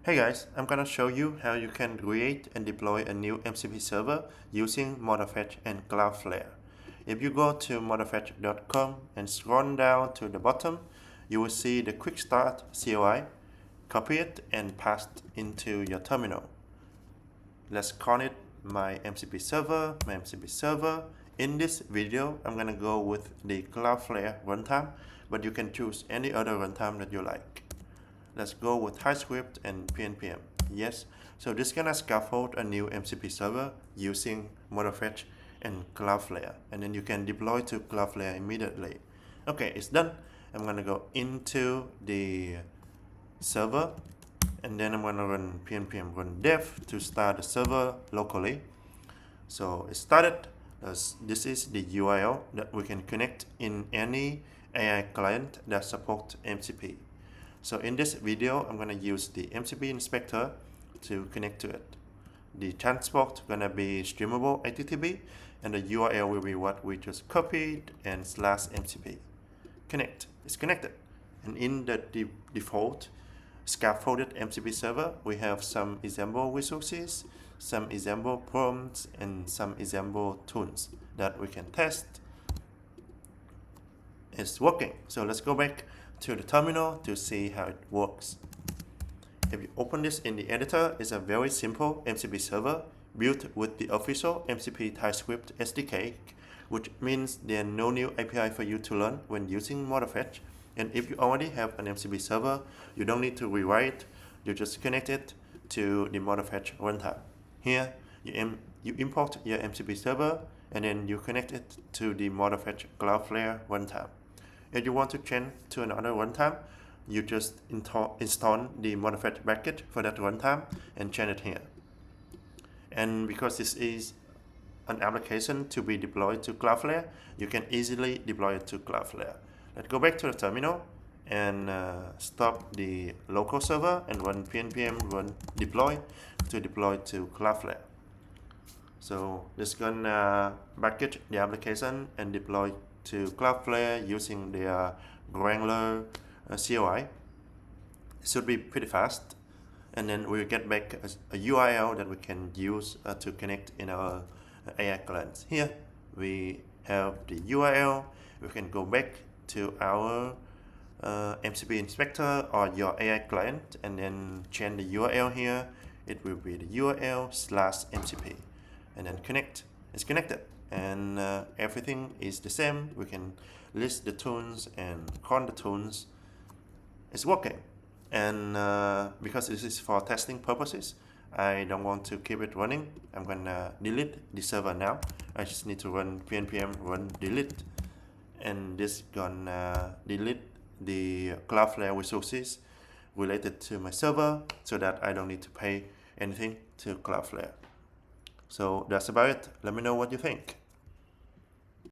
Hey guys, I'm gonna show you how you can create and deploy a new MCP server using ModelFetch and Cloudflare. If you go to modelfetch.com and scroll down to the bottom, you will see the Quick Start CLI. Copy it and paste into your terminal. Let's call it my MCP server. In this video, I'm gonna go with the Cloudflare runtime, but you can choose any other runtime that you like. Let's go with TypeScript and PNPM. Yes, so this is gonna scaffold a new MCP server using ModelFetch and Cloudflare, and then you can deploy to Cloudflare immediately. Okay, it's done. I'm gonna go into the server, and then I'm gonna run PNPM run dev to start the server locally. So it started. This is the URL that we can connect in any AI client that supports MCP. So in this video, I'm going to use the MCP inspector to connect to it. The transport going to be streamable HTTP, and the URL will be what we just copied and /MCP. Connect. It's connected. And in the default scaffolded MCP server, we have some example resources, some example prompts, and some example tools that we can test. It's working. So let's go back to the terminal to see how it works. If you open this in the editor, it's a very simple MCP server built with the official MCP TypeScript SDK, which means there are no new API for you to learn when using ModelFetch. And if you already have an MCP server, you don't need to rewrite, you just connect it to the ModelFetch runtime. Here, you import your MCP server, and then you connect it to the ModelFetch Cloudflare runtime. If you want to change to another runtime, you just install the ModelFetch package for that runtime and change it here. And because this is an application to be deployed to Cloudflare, you can easily deploy it to Cloudflare. Let's go back to the terminal and stop the local server and run PNPM run deploy to Cloudflare. So this is gonna package the application and deploy to Cloudflare using their granular CLI. It should be pretty fast, and then we'll get back a URL that we can use to connect in our AI clients. Here we have the URL. We can go back to our MCP inspector or your AI client and then change the URL here. It will be the URL /MCP, and then connect. It's connected. And everything is the same. We can list the tunes and call the tunes. It's working. And because this is for testing purposes, I don't want to keep it running. I'm gonna delete the server now. I just need to run PNPM run delete, and this gonna delete the Cloudflare resources related to my server so that I don't need to pay anything to Cloudflare. So that's about it. Let me know what you think.